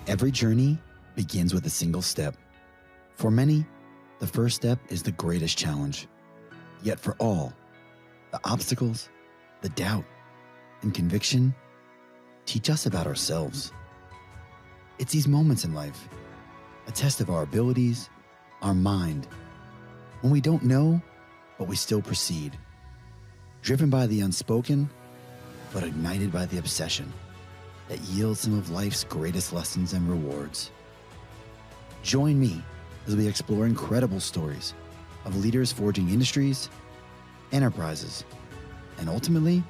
Every journey begins with a single step. For many, the first step is the greatest challenge. Yet for all, the obstacles, the doubt, and conviction teach us about ourselves. It's these moments in life, a test of our abilities, our mind, when we don't know, but we still proceed, driven by the unspoken, but ignited by the obsession that yields some of life's greatest lessons and rewards. Join me as we explore incredible stories of leaders forging industries, enterprises, and ultimately,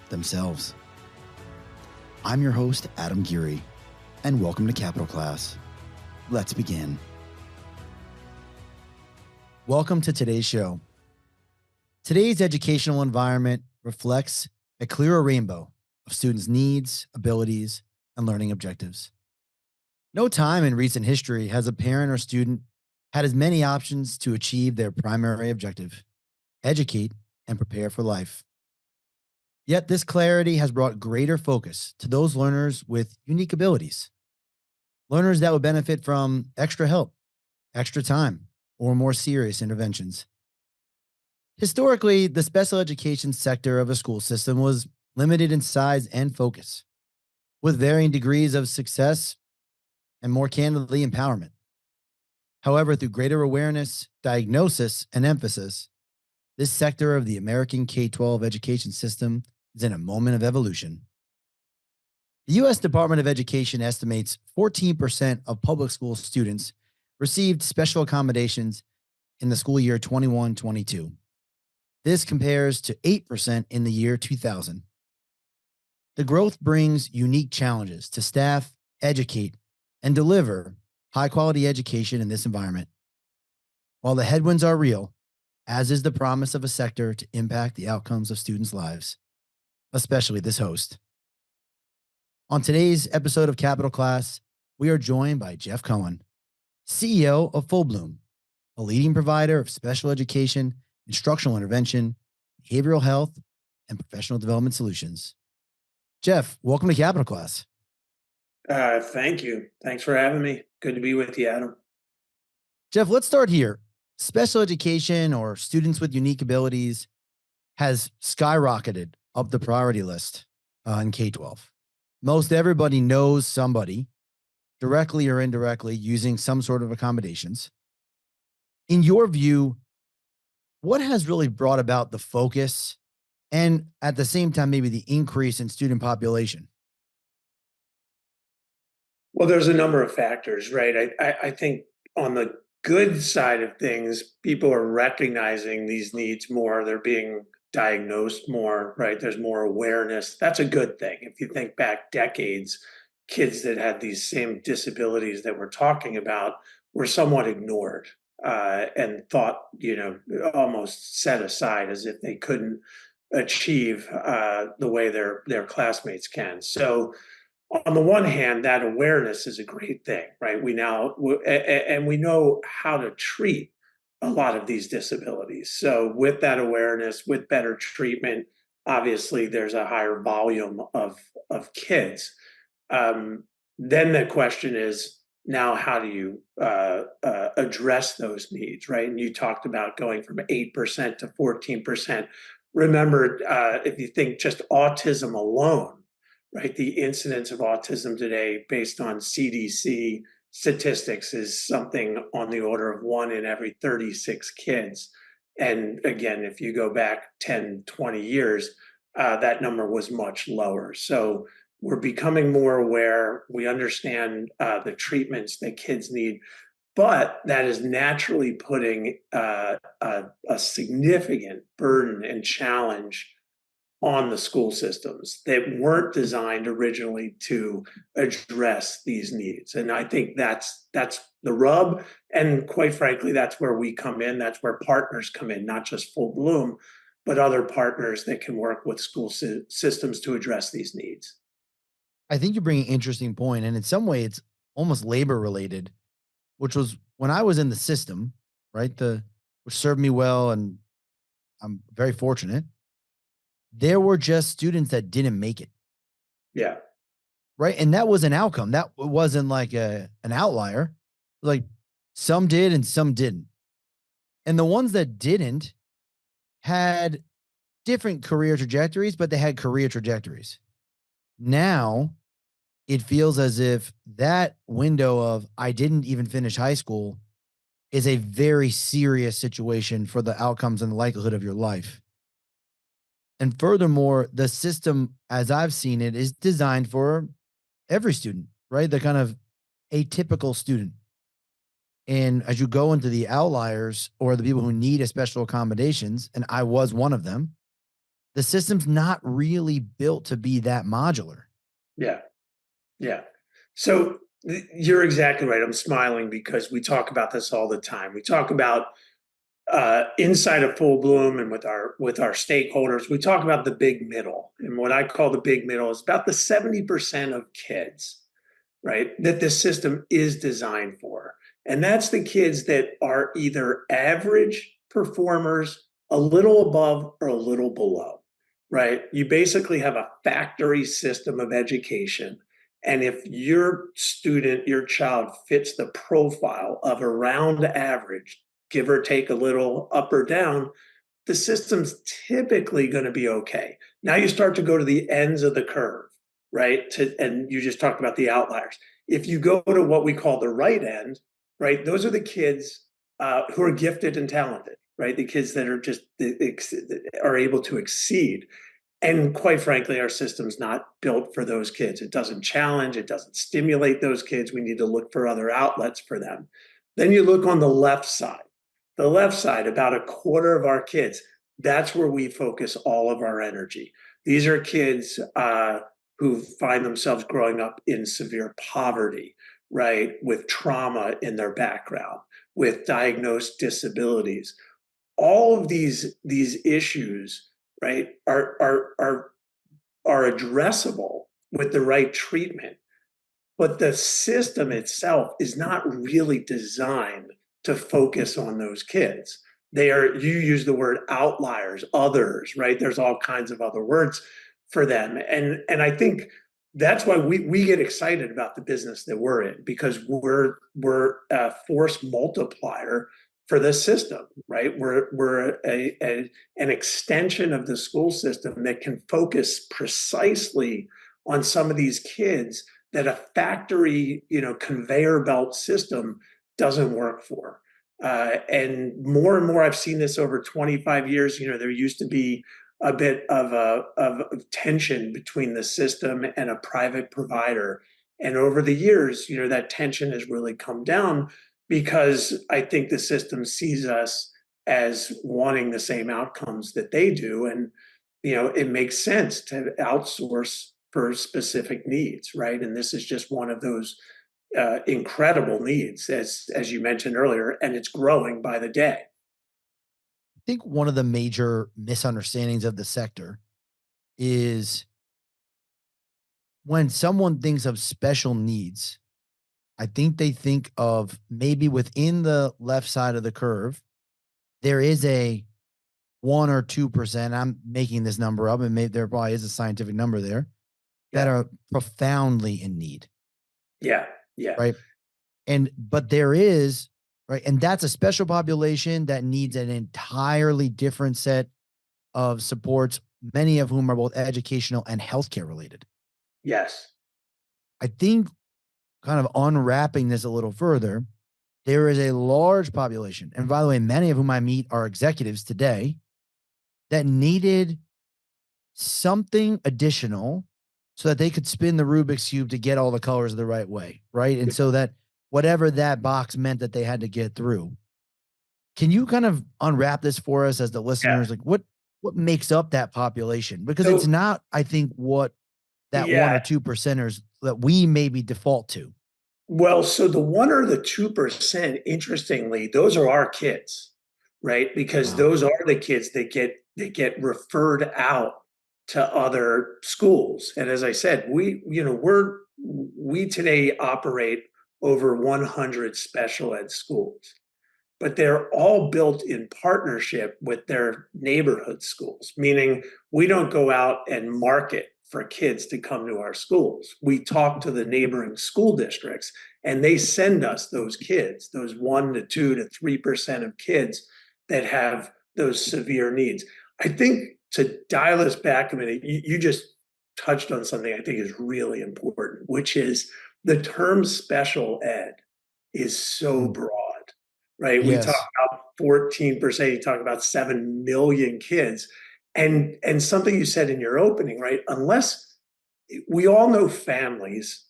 themselves. I'm your host, Adam Giery, and welcome to Capital Class. Let's begin. Welcome to today's show. Today's educational environment reflects a clearer rainbow of students' needs, abilities, and learning objectives. No time in recent history has a parent or student had as many options to achieve their primary objective: educate and prepare for life. Yet this clarity has brought greater focus to those learners with unique abilities, learners that would benefit from extra help, extra time, or more serious interventions. Historically, the special education sector of a school system was limited in size and focus, with varying degrees of success and, more candidly, empowerment. However, through greater awareness, diagnosis, and emphasis, this sector of the American K-12 education system is in a moment of evolution. The U.S. Department of Education estimates 14% of public school students received special accommodations in the school year 21-22. This compares to 8% in the year 2000. The growth brings unique challenges to staff, educate, and deliver high-quality education in this environment. While the headwinds are real, as is the promise of a sector to impact the outcomes of students' lives, especially this host. On today's episode of Capital Class, we are joined by Jeff Cohen, CEO of FullBloom, a leading provider of special education, instructional intervention, behavioral health, and professional development solutions. Jeff, welcome to Capital Class. Thank you. Thanks for having me. Good to be with you, Adam. Jeff, let's start here. Special education, or students with unique abilities, has skyrocketed up the priority list in K-12. Most everybody knows somebody, directly or indirectly, using some sort of accommodations. In your view, what has really brought about the focus and at the same time maybe the increase in student population? Well, there's a number of factors, right? I think on the good side of things, people are recognizing these needs more. They're being diagnosed more, right? There's more awareness. That's a good thing. If you think back decades, kids that had these same disabilities that we're talking about were somewhat ignored and thought, almost set aside as if they couldn't achieve the way their classmates can. So on the one hand, that awareness is a great thing, right? We know how to treat a lot of these disabilities. So with that awareness, with better treatment, obviously there's a higher volume of kids. Then the question is, now how do you address those needs, right? And you talked about going from 8% to 14%. Remember, if you think just autism alone, right, the incidence of autism today, based on CDC statistics, is something on the order of 1 in every 36 kids. And again, if you go back 10, 20 years, that number was much lower. So we're becoming more aware. We understand the treatments that kids need. But that is naturally putting a significant burden and challenge on the school systems that weren't designed originally to address these needs. And I think that's the rub. And quite frankly, that's where we come in. That's where partners come in, not just FullBloom, but other partners that can work with school systems to address these needs. I think you bring an interesting point, and in some way it's almost labor related, which was when I was in the system, right? Which served me well, and I'm very fortunate. There were just students that didn't make it. Yeah. right? And that was an outcome. That wasn't like an outlier. Like some did and some didn't. And the ones that didn't had different career trajectories, but they had career trajectories. Now it feels as if that window of I didn't even finish high school is a very serious situation for the outcomes and the likelihood of your life. And furthermore, the system, as I've seen it, is designed for every student, right? The kind of atypical student. And as you go into the outliers or the people who need a special accommodations, and I was one of them, the system's not really built to be that modular. Yeah. Yeah. So you're exactly right. I'm smiling because we talk about this all the time. We talk about inside of FullBloom and with our stakeholders, we talk about the big middle. And what I call the big middle is about the 70% of kids, right, that this system is designed for. And that's the kids that are either average performers, a little above or a little below, right? You basically have a factory system of education. And if your student, your child fits the profile of around average, give or take a little up or down, the system's typically going to be okay. Now you start to go to the ends of the curve, right? And you just talked about the outliers. If you go to what we call the right end, right, those are the kids who are gifted and talented, right? The kids that are just are able to exceed. And quite frankly, our system's not built for those kids. It doesn't challenge, it doesn't stimulate those kids. We need to look for other outlets for them. Then you look on the left side. The left side, about a quarter of our kids, that's where we focus all of our energy. These are kids who find themselves growing up in severe poverty, right, with trauma in their background, with diagnosed disabilities. All of these issues, right, are addressable with the right treatment, but the system itself is not really designed to focus on those kids. They are, you use the word outliers, others, right? There's all kinds of other words for them. And I think that's why we get excited about the business that we're in, because we're a force multiplier for the system, right? We're an extension of the school system that can focus precisely on some of these kids that a factory, conveyor belt system doesn't work for. And more, I've seen this over 25 years. There used to be a bit of tension between the system and a private provider. And over the years, that tension has really come down because I think the system sees us as wanting the same outcomes that they do. And, it makes sense to outsource for specific needs, right? And this is just one of those incredible needs, as you mentioned earlier, and it's growing by the day. I think one of the major misunderstandings of the sector is when someone thinks of special needs, I think they think of maybe within the left side of the curve, there is a 1 or 2%. I'm making this number up, and maybe there probably is a scientific number there that are profoundly in need. Yeah. Yeah. Right. But there is, right. And that's a special population that needs an entirely different set of supports, many of whom are both educational and healthcare related. Yes. I think kind of unwrapping this a little further, there is a large population. And by the way, many of whom I meet are executives today that needed something additional so that they could spin the Rubik's Cube to get all the colors the right way. Right. And so that whatever that box meant that they had to get through. Can you kind of unwrap this for us as the listeners? Like what makes up that population? Because it's not, I think, what that 1 or 2%ers that we maybe default to. Well, so the 1 or the 2%, interestingly, those are our kids, right? Because those are the kids that get referred out to other schools. And as I said, we today operate over 100 special ed schools, but they're all built in partnership with their neighborhood schools, meaning we don't go out and market for kids to come to our schools. We talk to the neighboring school districts, and they send us those kids, those 1 to 2 to 3% of kids that have those severe needs. I think to dial us back a minute, you just touched on something I think is really important, which is the term special ed is so Mm. broad, right? We talk Yes. about 14%, you talk about 7 million kids. And something you said in your opening, right? Unless we all know families,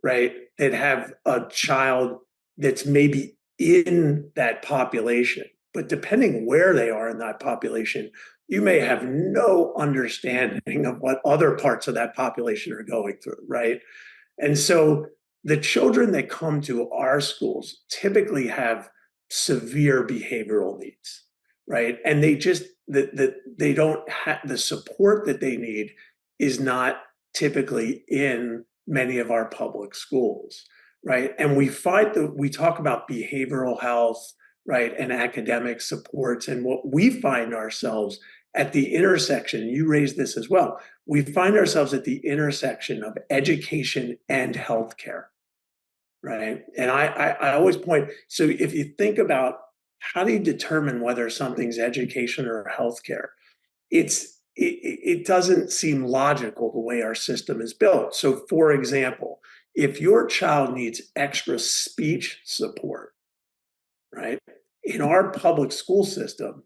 right, that have a child that's maybe in that population, but depending where they are in that population, you may have no understanding of what other parts of that population are going through, right? And so the children that come to our schools typically have severe behavioral needs, right? And they just they don't have the support that they need is not typically in many of our public schools, right? And we find that we talk about behavioral health, right, and academic supports, and what we find ourselves at the intersection. You raised this as well, we find ourselves at the intersection of education and healthcare, right? And I always point, so if you think about how do you determine whether something's education or healthcare, it doesn't seem logical the way our system is built. So for example, if your child needs extra speech support, right, in our public school system,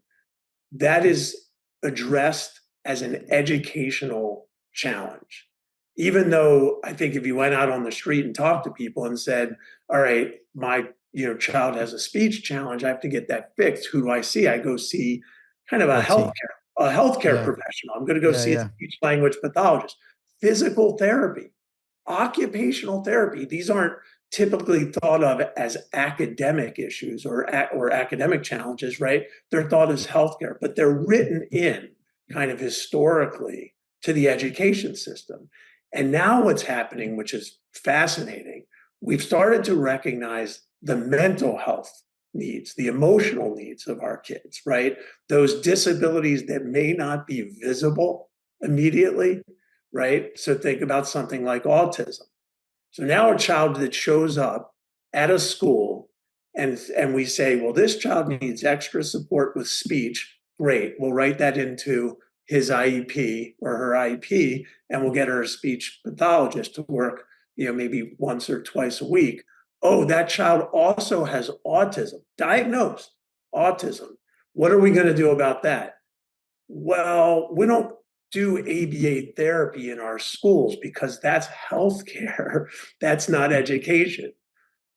that is addressed as an educational challenge. Even though I think if you went out on the street and talked to people and said, all right, my child has a speech challenge, I have to get that fixed. Who do I see? I go see kind of IT. a healthcare Yeah. professional. I'm going to go Yeah. see a Yeah. speech language pathologist, physical therapy, occupational therapy. These aren't typically thought of as academic issues or academic challenges, right? They're thought as healthcare, but they're written in kind of historically to the education system. And now what's happening, which is fascinating, we've started to recognize the mental health needs, the emotional needs of our kids, right? Those disabilities that may not be visible immediately, right? So think about something like autism. So now a child that shows up at a school and we say, well, this child needs extra support with speech. Great. We'll write that into his IEP or her IEP, and we'll get her a speech pathologist to work, maybe once or twice a week. Oh, that child also has autism, diagnosed autism. What are we going to do about that? Well, we don't do ABA therapy in our schools because that's healthcare. That's not education.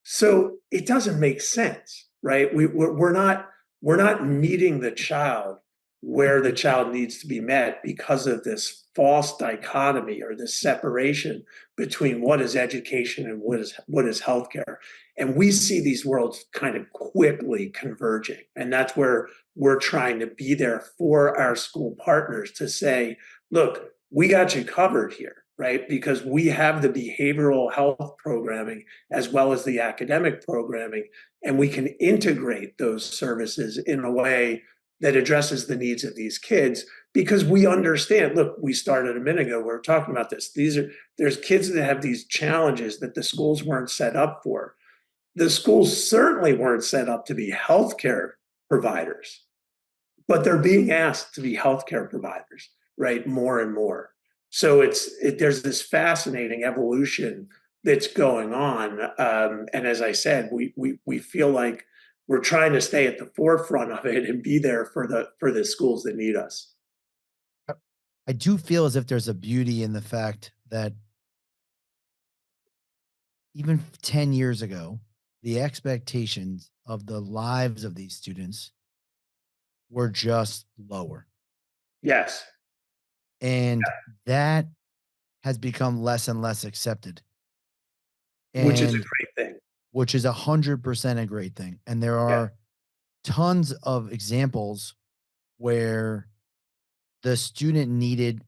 So it doesn't make sense, right? We're not meeting the child where the child needs to be met because of this false dichotomy or this separation between what is education and what is healthcare. And we see these worlds kind of quickly converging. And that's where we're trying to be there for our school partners to say, look, we got you covered here, right? Because we have the behavioral health programming as well as the academic programming, and we can integrate those services in a way that addresses the needs of these kids because we understand. Look, we started a minute ago, we were talking about this. There's kids that have these challenges that the schools weren't set up for. The schools certainly weren't set up to be healthcare providers, but they're being asked to be healthcare providers, right? More and more. So there's this fascinating evolution that's going on, and as I said, we feel like we're trying to stay at the forefront of it and be there for the schools that need us. I do feel as if there's a beauty in the fact that even 10 years ago, the expectations of the lives of these students were just lower. Yes, And that has become less and less accepted. which is a And great thing. which is 100% a great thing. And there Yeah, are tons of examples where the student needed,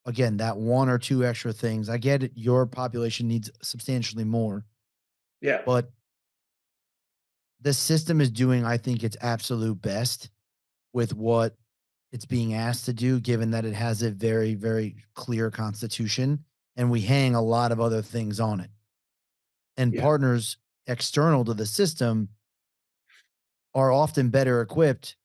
again, that one or two extra things. I get it. Your population needs substantially more, yeah, but the system is doing, I think, its absolute best with what it's being asked to do, given that it has a very, very clear constitution and we hang a lot of other things on it. And Yeah, partners external to the system are often better equipped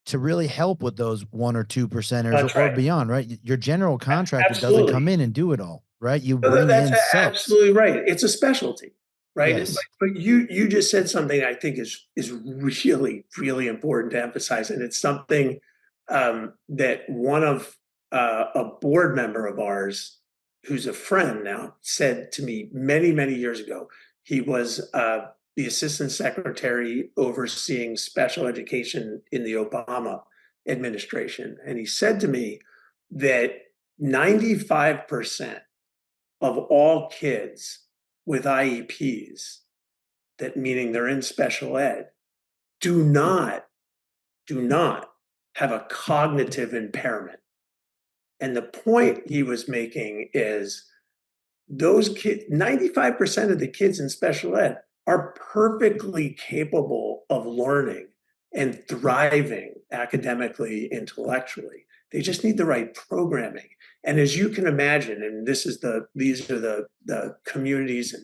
to really help with those 1 or 2 percenters that's or right. beyond, right? Your general contractor doesn't Absolutely. come in and do it all, right? You No, bring that's in subs. absolutely right. It's a specialty, right? Yes, But you just said something I think is really really important to emphasize, and it's something that one of a board member of ours, who's a friend now, said to me many years ago. He was the assistant secretary overseeing special education in the Obama administration, and he said to me that 95% of all kids with IEPs, that meaning they're in special ed, do not do not have a cognitive impairment. And the point he was making is those kids, 95% of the kids in special ed are perfectly capable of learning and thriving academically, intellectually. They just need the right programming. And as you can imagine, and these are the communities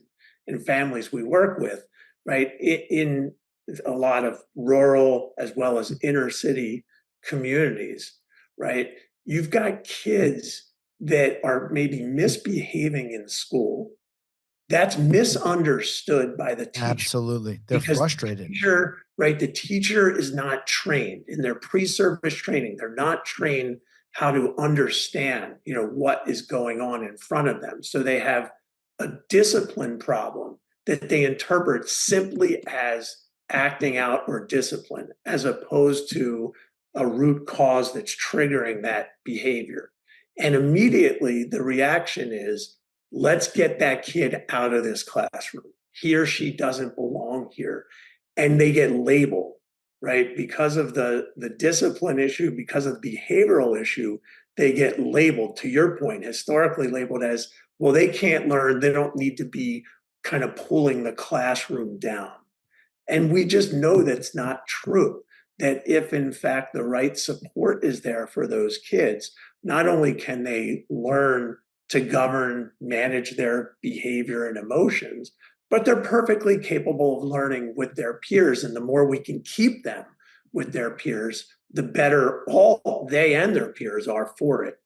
and families we work with, right? In a lot of rural as well as inner city communities, right? You've got kids that are maybe misbehaving in school. That's misunderstood by the teacher absolutely. They're because the frustrated. teacher, right? The teacher is not trained in their pre-service training. They're not trained how to understand, what is going on in front of them. So they have a discipline problem that they interpret simply as acting out or discipline, as opposed to a root cause that's triggering that behavior. And immediately the reaction is, let's get that kid out of this classroom. He or she doesn't belong here. And they get labeled, right? Because of the discipline issue, because of the behavioral issue, they get labeled, to your point, historically labeled as, well, they can't learn. They don't need to be kind of pulling the classroom down. And we just know that's not true. That if, in fact, the right support is there for those kids, not only can they learn to govern, manage their behavior and emotions, but they're perfectly capable of learning with their peers. And the more we can keep them with their peers, the better all they and their peers are for it.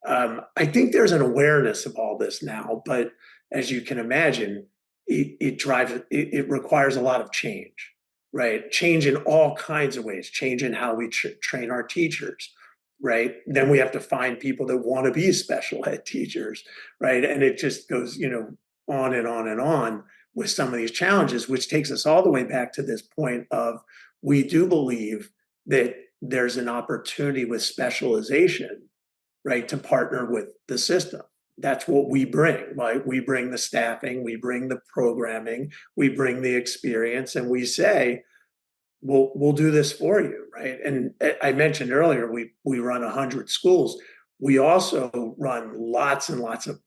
I think there's an awareness of all this now, but as you can imagine, it requires a lot of change, right? Change in all kinds of ways, change in how we train our teachers, right? Then we have to find people that want to be special ed teachers, right? And it just goes, on and on and on with some of these challenges, which takes us all the way back to this point of, we do believe that there's an opportunity with specialization, right, to partner with the system. That's what we bring, right? We bring the staffing, we bring the programming, we bring the experience, and we say, we'll do this for you, right? And I mentioned earlier, we run 100 schools. We also run lots and lots of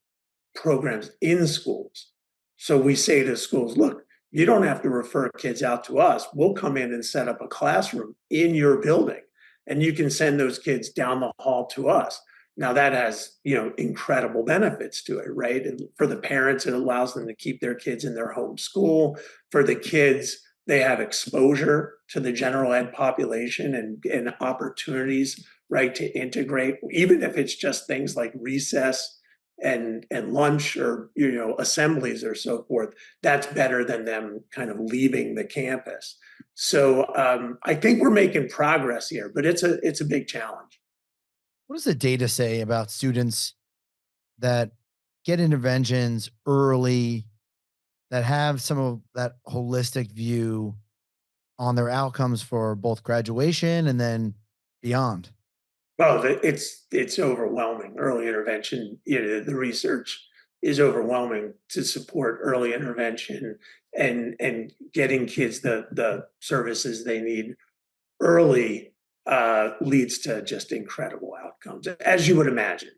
programs in schools. So we say to schools, look, you don't have to refer kids out to us. We'll come in and set up a classroom in your building, and you can send those kids down the hall to us. Now that has, incredible benefits to it, right? And for the parents, it allows them to keep their kids in their home school. For the kids, they have exposure to the general ed population and opportunities, right, to integrate, even if it's just things like recess and lunch, or assemblies or so forth. That's better than them kind of leaving the campus. So I think we're making progress here, but it's a big challenge. What does the data say about students that get interventions early, that have some of that holistic view on their outcomes for both graduation and then beyond? Well, it's overwhelming. Early intervention, the research is overwhelming to support early intervention and getting kids the services they need early, leads to just incredible outcomes, as you would imagine,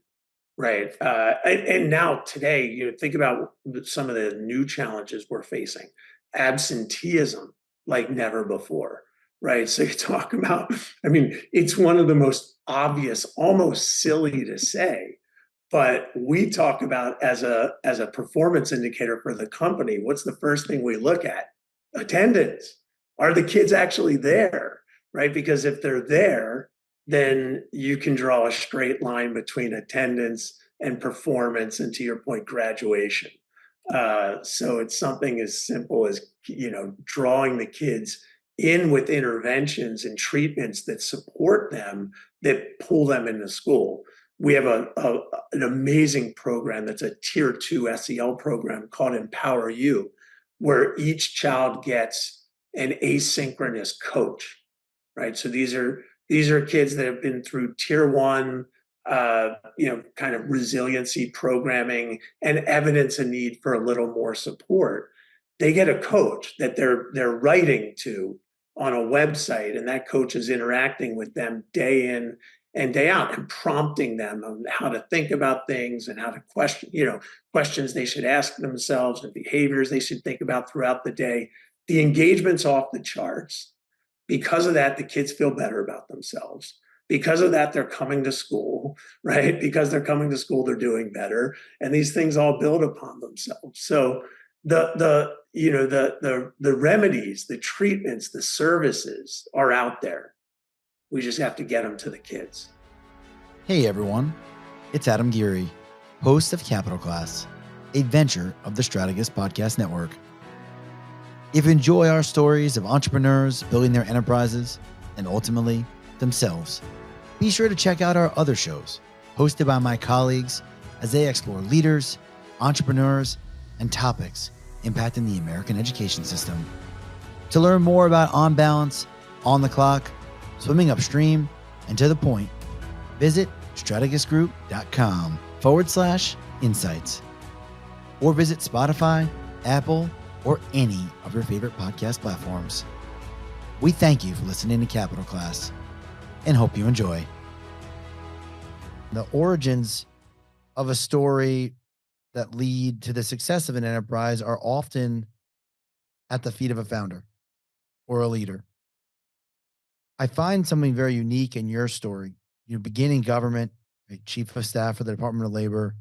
right? And now today, think about some of the new challenges we're facing: absenteeism like never before, right? So you talk about, I mean, it's one of the most obvious, almost silly to say, but we talk about as a performance indicator for the company. What's the first thing we look at? Attendance. Are the kids actually there? Right? Because if they're there, then you can draw a straight line between attendance and performance, and to your point, graduation. So it's something as simple as drawing the kids in with interventions and treatments that support them, that pull them into school. We have an amazing program that's a tier 2 SEL program called Empower You, where each child gets an asynchronous coach, right? So these are kids that have been through tier 1, kind of resiliency programming and evidence a need for a little more support. They get a coach that they're writing to on a website, and that coach is interacting with them day in and day out and prompting them on how to think about things and how to questions they should ask themselves and behaviors they should think about throughout the day. The engagement's off the charts. Because of that, the kids feel better about themselves. Because of that, they're coming to school, right? Because they're coming to school, they're doing better. And these things all build upon themselves. So the remedies, the treatments, the services are out there. We just have to get them to the kids. Hey everyone, it's Adam Giery, host of Capital Class, a venture of the Strategist Podcast Network. If you enjoy our stories of entrepreneurs building their enterprises and ultimately themselves, be sure to check out our other shows hosted by my colleagues as they explore leaders, entrepreneurs, and topics impacting the American education system. To learn more about On Balance, On the Clock, Swimming Upstream, and To the Point, visit strategistgroup.com/insights or visit Spotify, Apple, or any of your favorite podcast platforms. We thank you for listening to Capital Class and hope you enjoy. The origins of a story that lead to the success of an enterprise are often at the feet of a founder or a leader. I find something very unique in your story. You begin in government, chief of staff for the Department of Labor,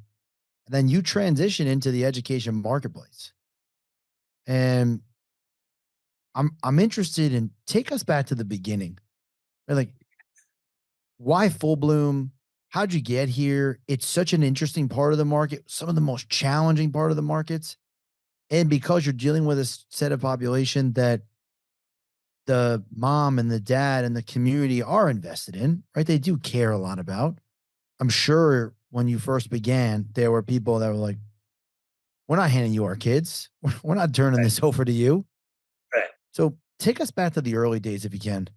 and then you transition into the education marketplace. And I'm interested in, take us back to the beginning. Like, why FullBloom? How'd you get here? It's such an interesting part of the market, some of the most challenging part of the markets. And because you're dealing with a set of population that the mom and the dad and the community are invested in, right? They do care a lot about. I'm sure when you first began, there were people that were like, we're not handing you our kids. We're not turning this over to you. Right. So take us back to the early days if you can.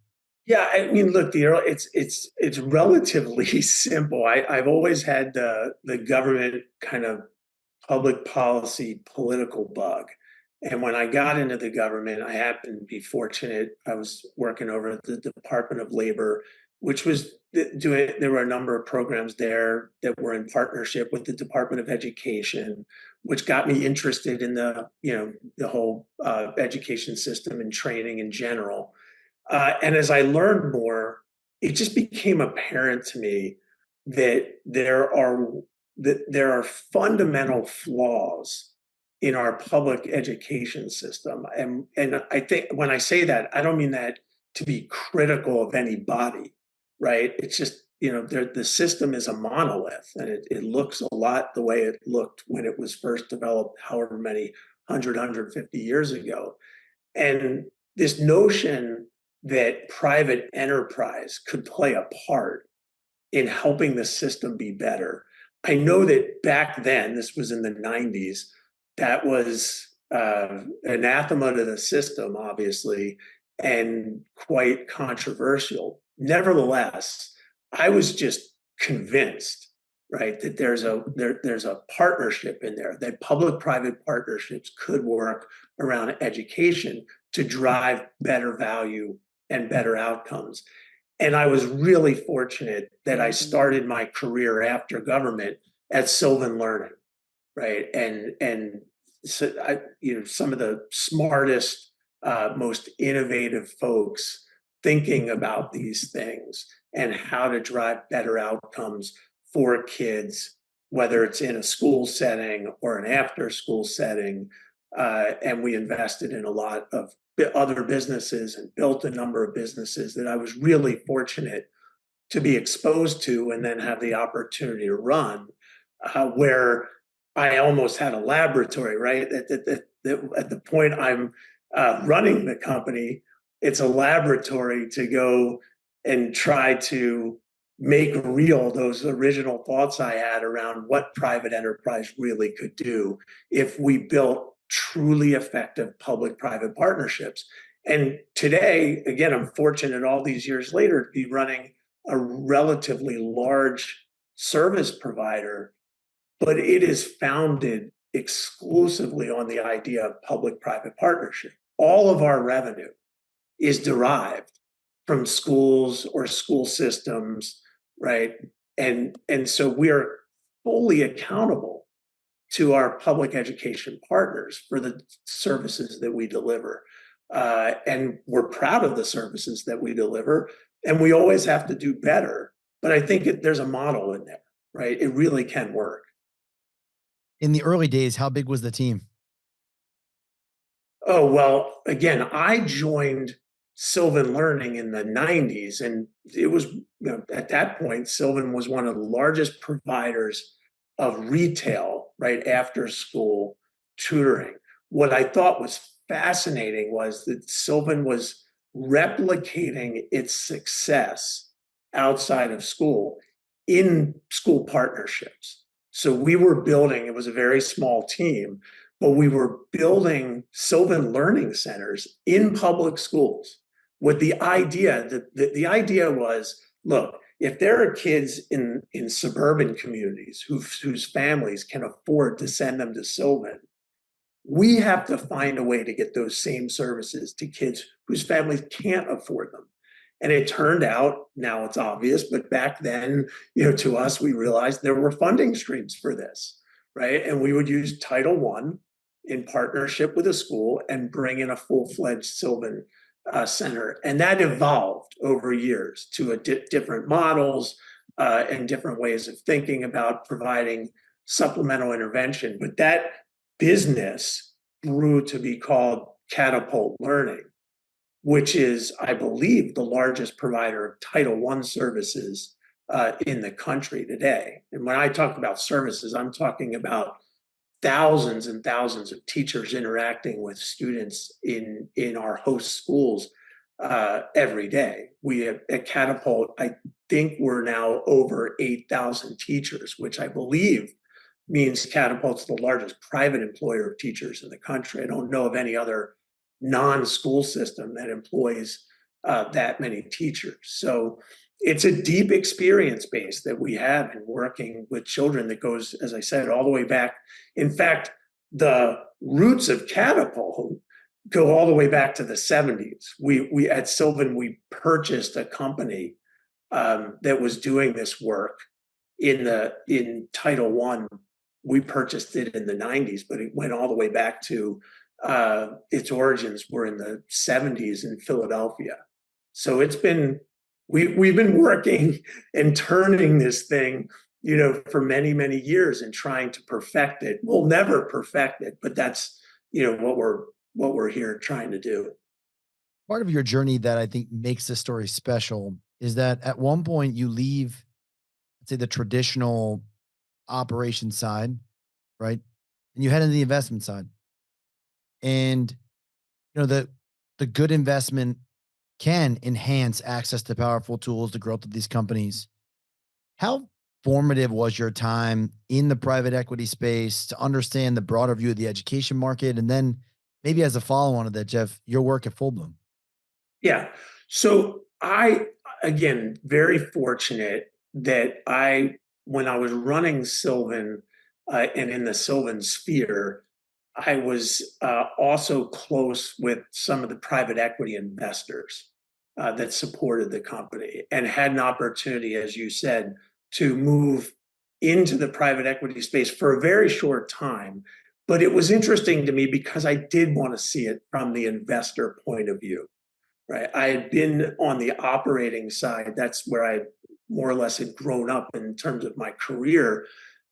Yeah, I mean, look, it's relatively simple. I've always had the government kind of public policy political bug. And when I got into the government, I happened to be fortunate. I was working over at the Department of Labor, which was there were a number of programs there that were in partnership with the Department of Education, which got me interested in the whole education system and training in general. And as I learned more, it just became apparent to me that there are fundamental flaws in our public education system. And I think when I say that, I don't mean that to be critical of anybody, right? It's just, the system is a monolith, and it looks a lot the way it looked when it was first developed, however many 150 years ago. And this notion that private enterprise could play a part in helping the system be better. I know that back then, this was in the 90s, that was anathema to the system, obviously, and quite controversial. Nevertheless, I was just convinced, right, that there's a partnership in there, that public-private partnerships could work around education to drive better value and better outcomes. And I was really fortunate that I started my career after government at Sylvan Learning, right? And so some of the smartest, most innovative folks thinking about these things and how to drive better outcomes for kids, whether it's in a school setting or an after school setting. And we invested in a lot of other businesses and built a number of businesses that I was really fortunate to be exposed to and then have the opportunity to run, where I almost had a laboratory, right? At the point I'm running the company, it's a laboratory to go and try to make real those original thoughts I had around what private enterprise really could do if we built truly effective public-private partnerships. And today, again, I'm fortunate all these years later to be running a relatively large service provider, but it is founded exclusively on the idea of public-private partnership. All of our revenue is derived from schools or school systems, right? And so we are fully accountable to our public education partners for the services that we deliver. And we're proud of the services that we deliver, and we always have to do better. But I think there's a model in there, right? It really can work. In the early days, how big was the team? Oh, well, again, I joined Sylvan Learning in the 90s, and it was, at that point, Sylvan was one of the largest providers of retail, right, after school tutoring. What I thought was fascinating was that Sylvan was replicating its success outside of school in school partnerships. So we were building, it was a very small team, but we were building Sylvan Learning Centers in public schools with the idea that the idea was, look, if there are kids in suburban communities whose families can afford to send them to Sylvan, we have to find a way to get those same services to kids whose families can't afford them. And it turned out, now it's obvious, but back then, to us, we realized there were funding streams for this, right? And we would use Title I in partnership with a school and bring in a full-fledged Sylvan center. And that evolved over years to different models and different ways of thinking about providing supplemental intervention. But that business grew to be called Catapult Learning, which is, I believe, the largest provider of Title I services in the country today. And when I talk about services, I'm talking about thousands and thousands of teachers interacting with students in our host schools every day. We have, at Catapult, I think we're now over 8,000 teachers, which I believe means Catapult's the largest private employer of teachers in the country. I don't know of any other non-school system that employs that many teachers. So it's a deep experience base that we have in working with children that goes, as I said, all the way back. In fact, the roots of Catapult go all the way back to the 70s. We at Sylvan, we purchased a company that was doing this work in Title I. We purchased it in the 90s, but it went all the way back to its origins were in the 70s in Philadelphia. So it's been, we've been working and turning this thing, for many, many years and trying to perfect it. We'll never perfect it, but that's, what we're here trying to do. Part of your journey that I think makes this story special is that at one point you leave, let's say, the traditional operations side, right? And you head into the investment side. And the good investment can enhance access to powerful tools, the growth of these companies. How formative was your time in the private equity space to understand the broader view of the education market? And then maybe as a follow-on of that, Jeff, your work at FullBloom. Yeah. So again, very fortunate that when I was running Sylvan and in the Sylvan sphere, I was also close with some of the private equity investors that supported the company and had an opportunity, as you said, to move into the private equity space for a very short time. But it was interesting to me because I did want to see it from the investor point of view. right? I had been on the operating side. That's where I more or less had grown up in terms of my career.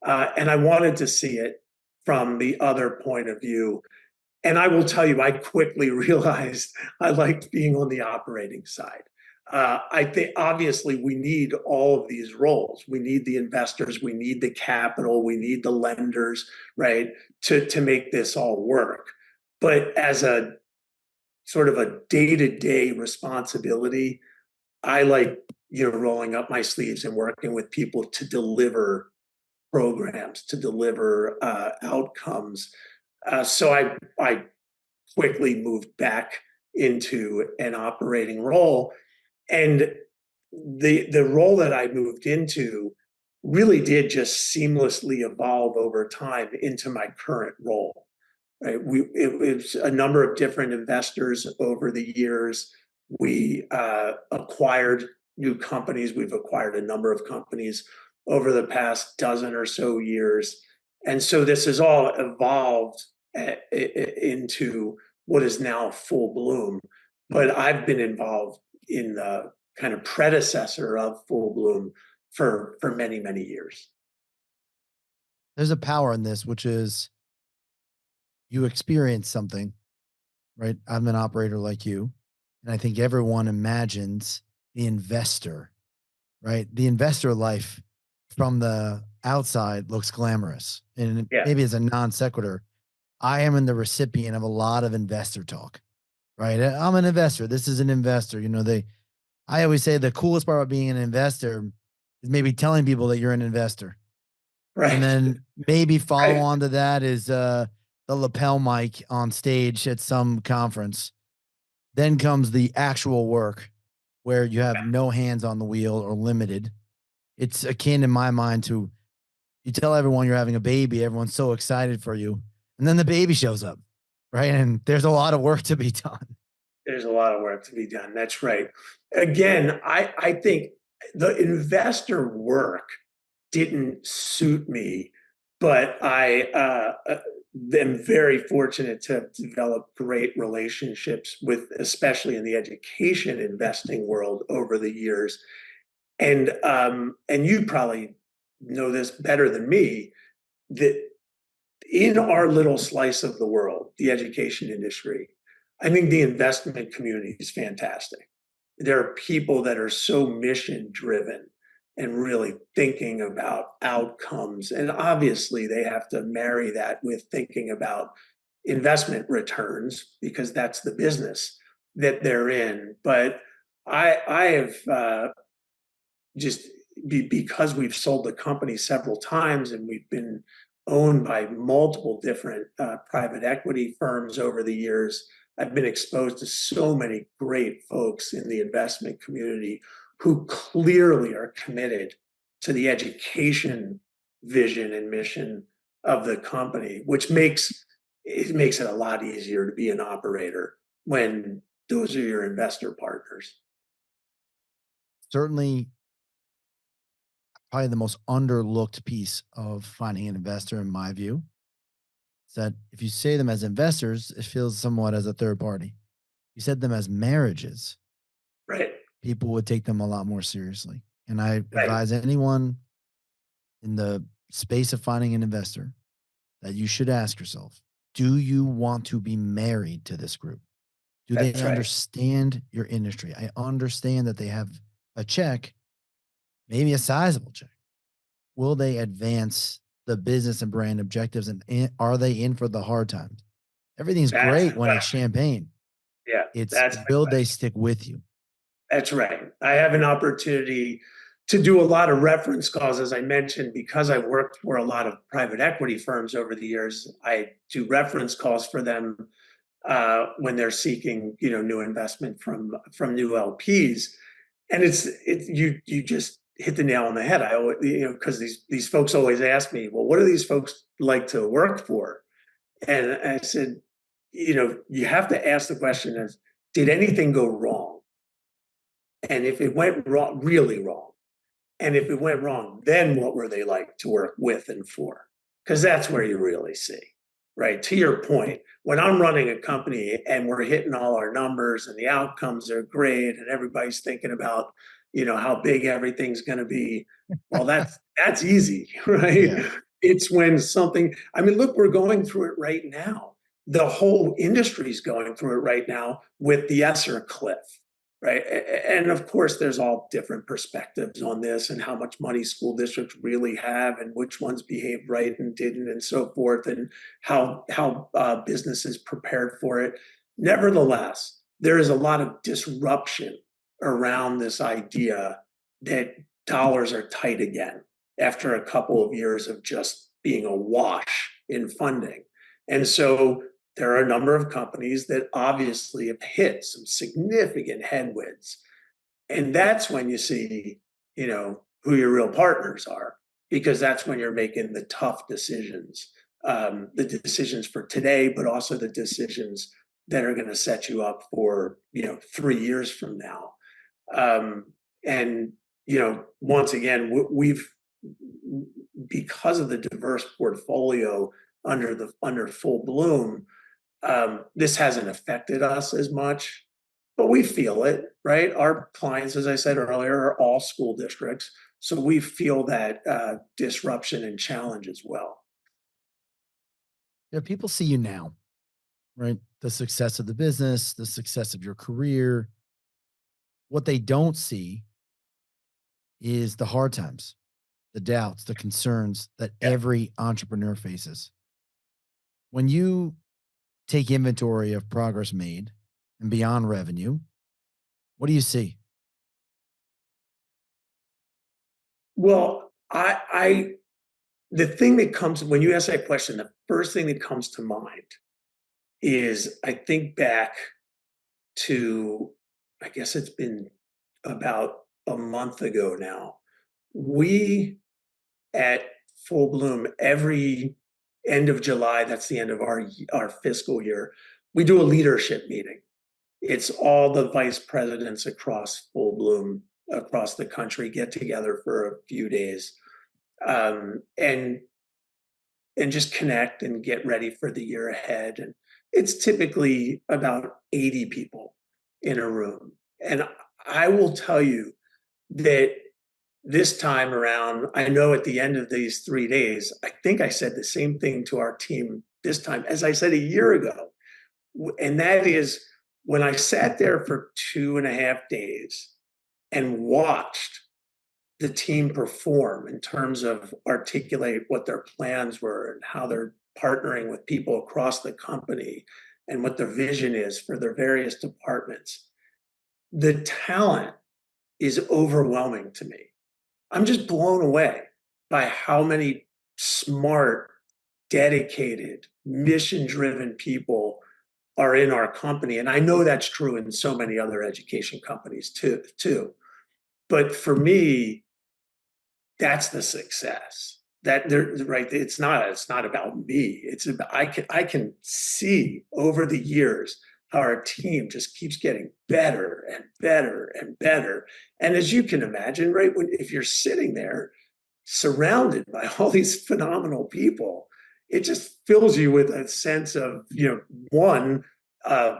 And I wanted to see it from the other point of view. And I will tell you, I quickly realized I liked being on the operating side. I think obviously we need all of these roles. We need the investors, we need the capital, we need the lenders, right, to make this all work. But as a sort of a day-to-day responsibility, I like, rolling up my sleeves and working with people to deliver programs, to deliver outcomes. So I quickly moved back into an operating role, and the role that I moved into really did just seamlessly evolve over time into my current role. Right? It was a number of different investors over the years. We acquired new companies. We've acquired a number of companies over the past dozen or so years. And so this has all evolved into what is now FullBloom. But I've been involved in the kind of predecessor of FullBloom for many, many years. There's a power in this, which is you experience something, right? I'm an operator like you. And I think everyone imagines the investor, right? The investor life from the outside looks glamorous. And Yeah, maybe as a non sequitur, I am in the recipient of a lot of investor talk, right? I'm an investor. This is an investor. I always say the coolest part about being an investor is maybe telling people that you're an investor. And right, then maybe follow right. on to that is the lapel mic on stage at some conference. Then comes the actual work where you have no hands on the wheel or limited. It's akin in my mind to you tell everyone you're having a baby, everyone's so excited for you. And then the baby shows up, right? And there's a lot of work to be done. There's a lot of work to be done. That's right. Again, I think the investor work didn't suit me, but I am very fortunate to have developed great relationships with, especially in the education investing world over the years. And you probably know this better than me, that in our little slice of the world, the education industry, I think the investment community is fantastic. There are people that are so mission driven and really thinking about outcomes. And obviously, they have to marry that with thinking about investment returns because that's the business that they're in. But I have just because we've sold the company several times and we've been owned by multiple different private equity firms over the years, I've been exposed to so many great folks in the investment community who clearly are committed to the education vision and mission of the company, which makes it a lot easier to be an operator when those are your investor partners. Certainly, probably the most underlooked piece of finding an investor, in my view, is that if you say them as investors, it feels somewhat as a third party. You said them as marriages, Right, people would take them a lot more seriously. And I right. advise anyone in the space of finding an investor that you should ask yourself, do you want to be married to this group? Do they That's right. understand your industry? I understand that they have a check, maybe a sizable check. Will they advance the business and brand objectives? And are they in for the hard times? Everything's That's great the when it's question. champagne. Yeah, It's that's the will they question. stick with you? That's right. I have an opportunity to do a lot of reference calls, as I mentioned, because I worked for a lot of private equity firms over the years. I do reference calls for them when they're seeking, new investment from new LPs, and you just hit the nail on the head. I always, because these folks always ask me, well, what do these folks like to work for? And I said, you have to ask the question as, did anything go wrong? And if it went wrong, really wrong, and if it went wrong, then what were they like to work with and for? Because that's where you really see. right? To your point, when I'm running a company and we're hitting all our numbers and the outcomes are great and everybody's thinking about, how big everything's going to be, well, that's easy, right? Yeah. It's when something, I mean, look, we're going through it right now. The whole industry is going through it right now with the ESSER cliff, right? And of course, there's all different perspectives on this and how much money school districts really have and which ones behaved right and didn't and so forth, and how businesses prepared for it. Nevertheless, there is a lot of disruption around this idea that dollars are tight again after a couple of years of just being awash in funding. And so there are a number of companies that obviously have hit some significant headwinds. And that's when you see, who your real partners are, because that's when you're making the tough decisions, the decisions for today, but also the decisions that are going to set you up for, 3 years from now. And, once again, we've, because of the diverse portfolio under FullBloom, this hasn't affected us as much, but we feel it, right? Our clients, as I said earlier, are all school districts. So we feel that disruption and challenge as well. Yeah, people see you now, right? The success of the business, the success of your career. What they don't see is the hard times, the doubts, the concerns that Yeah. every entrepreneur faces. When you take inventory of progress made and beyond revenue, what do you see? Well, the thing that comes when you ask that question, the first thing that comes to mind is I think back to, I guess it's been about a month ago now. We at FullBloom every end of July, that's the end of our fiscal year, we do a leadership meeting. It's all the vice presidents across FullBloom, across the country, get together for a few days, and just connect and get ready for the year ahead. And it's typically about 80 people in a room. And I will tell you that this time around, I know at the end of these 3 days, I think I said the same thing to our team this time as I said a year ago. And that is when I sat there for 2.5 days and watched the team perform in terms of articulate what their plans were and how they're partnering with people across the company and what their vision is for their various departments. The talent is overwhelming to me. I'm just blown away by how many smart, dedicated, mission-driven people are in our company. And I know that's true in so many other education companies too. But for me, that's the success. That they're right. It's not about me. It's about I can see over the years how our team just keeps getting better and better and better. And as you can imagine, right, if you're sitting there surrounded by all these phenomenal people, it just fills you with a sense of, one,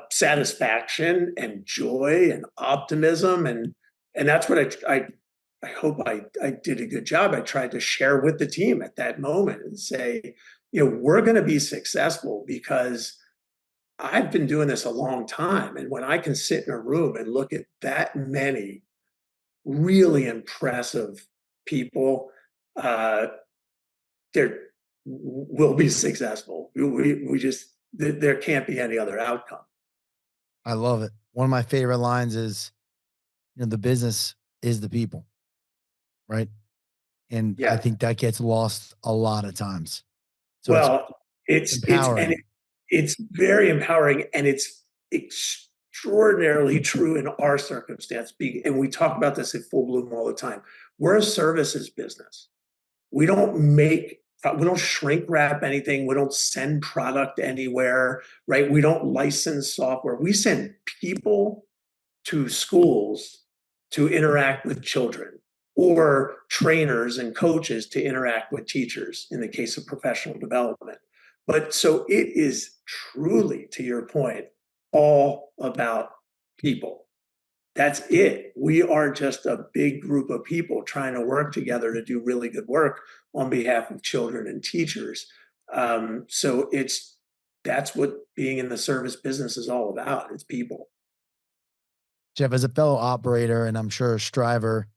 satisfaction and joy and optimism. And that's what I hope I did a good job. I tried to share with the team at that moment and say, we're going to be successful because I've been doing this a long time. And when I can sit in a room and look at that many really impressive people, uh, there will be successful. We just, there can't be any other outcome. I love it. One of my favorite lines is, the business is the people, right? And I Yeah. think that gets lost a lot of times. So it's Well, empowering. it's very empowering, and it's extraordinarily true in our circumstance. And we talk about this at FullBloom all the time. We're a services business. We don't shrink wrap anything. We don't send product anywhere, right? We don't license software. We send people to schools to interact with children, or trainers and coaches to interact with teachers in the case of professional development. But so it is truly, to your point, all about people. That's it. We are just a big group of people trying to work together to do really good work on behalf of children and teachers. So that's what being in the service business is all about. It's people. Jeff, as a fellow operator and I'm sure a striver,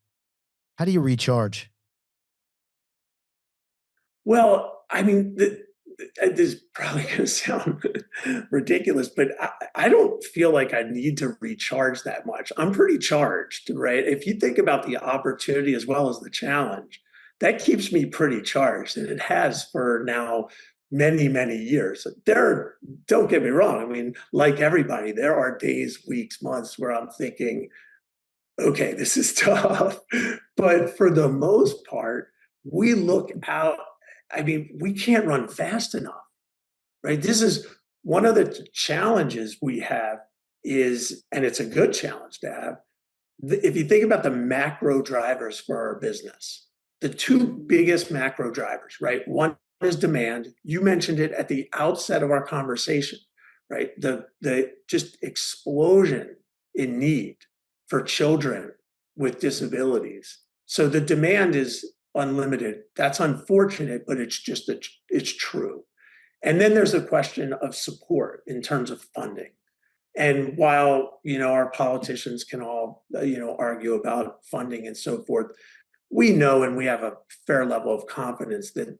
how do you recharge? Well, I mean, this is probably going to sound ridiculous, but I don't feel like I need to recharge that much. I'm pretty charged, right? If you think about the opportunity as well as the challenge, that keeps me pretty charged, and it has for now many, many years. Don't get me wrong. I mean, like everybody, there are days, weeks, months where I'm thinking, okay, this is tough. But for the most part, we look out. I mean, we can't run fast enough, right? This is one of the challenges we have is, and it's a good challenge to have, if you think about the macro drivers for our business, the two biggest macro drivers, right? One is demand. You mentioned it at the outset of our conversation, right? The just explosion in need for children with disabilities. So the demand is unlimited. That's unfortunate, but it's true. And then there's a question of support in terms of funding. And while our politicians can all argue about funding and so forth, we know and we have a fair level of confidence that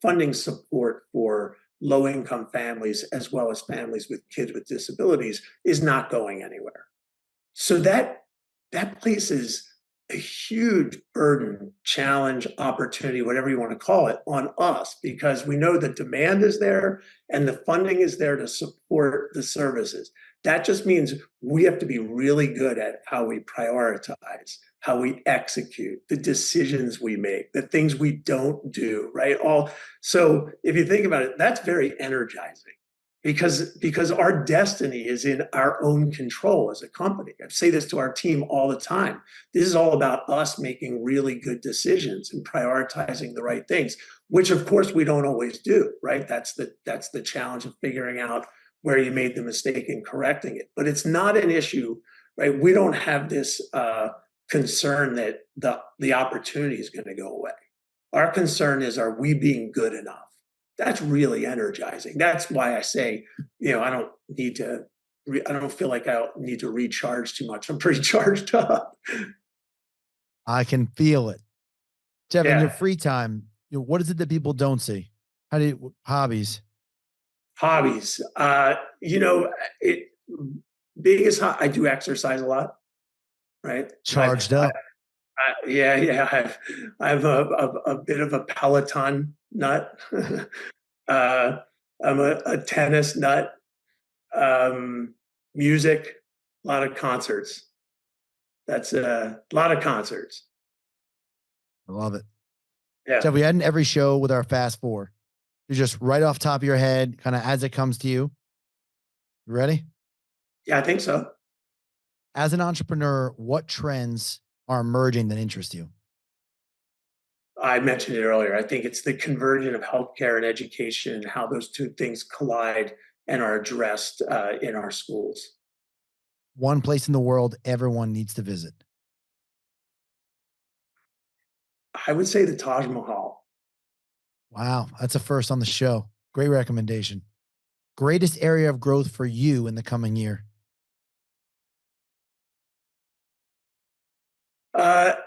funding support for low-income families as well as families with kids with disabilities is not going anywhere. So that places a huge burden, challenge, opportunity, whatever you want to call it, on us, because we know the demand is there and the funding is there to support the services. That just means we have to be really good at how we prioritize, how we execute, the decisions we make, the things we don't do, right? So if you think about it, that's very energizing. Because our destiny is in our own control as a company. I say this to our team all the time. This is all about us making really good decisions and prioritizing the right things, which of course we don't always do, right? That's the challenge of figuring out where you made the mistake and correcting it. But it's not an issue, right? We don't have this concern that the opportunity is going to go away. Our concern is, are we being good enough? That's really energizing. That's why I say, I don't feel like I need to recharge too much. I'm pretty charged up. I can feel it. Jeff, in your Yeah. free time, what is it that people don't see? Hobbies? Hobbies. I do exercise a lot, right? Charged up. Yeah. I've a bit of a Peloton nut. I'm a tennis nut. Music, a lot of concerts. That's a lot of concerts. I love it. Yeah. Jeff, we end every show with our fast four. You're just right off top of your head, kind of as it comes to you. You ready? Yeah, I think so. As an entrepreneur, what trends are emerging that interest you? I mentioned it earlier. I think it's the conversion of healthcare and education and how those two things collide and are addressed in our schools. One place in the world everyone needs to visit. I would say the Taj Mahal. Wow, that's a first on the show. Great recommendation. Greatest area of growth for you in the coming year?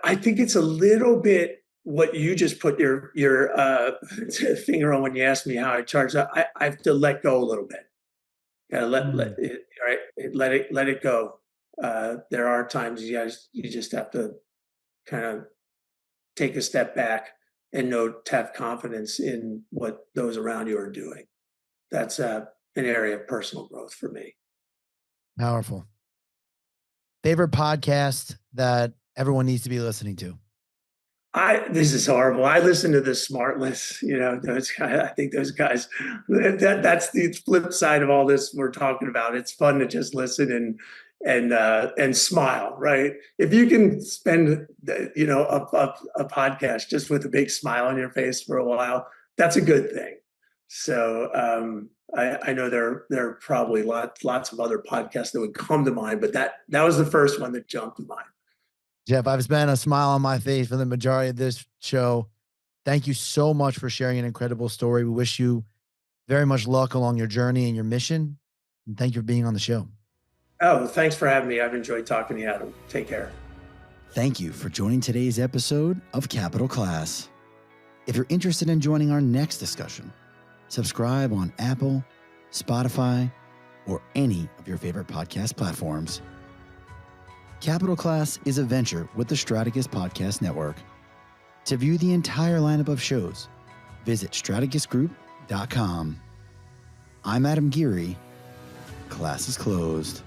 I think it's a little bit what you just put your finger on when you asked me how I charge. I have to let go a little bit. Gotta let it, right? Let it go. There are times you just have to kind of take a step back and to have confidence in what those around you are doing. That's an area of personal growth for me. Powerful. Favorite podcast that everyone needs to be listening to? This is horrible. I listen to the Smartless, those guys. I think those guys, that's the flip side of all this we're talking about. It's fun to just listen and smile, right? If you can spend, a podcast just with a big smile on your face for a while, that's a good thing. So I know there are probably lots of other podcasts that would come to mind, but that was the first one that jumped to mind. Jeff, I've spent a smile on my face for the majority of this show. Thank you so much for sharing an incredible story. We wish you very much luck along your journey and your mission. And thank you for being on the show. Oh, thanks for having me. I've enjoyed talking to you, Adam. Take care. Thank you for joining today's episode of Capital Class. If you're interested in joining our next discussion, subscribe on Apple, Spotify, or any of your favorite podcast platforms. Capital Class is a venture with the Strategist Podcast Network. To view the entire lineup of shows, visit strategistgroup.com. I'm Adam Giery. Class is closed.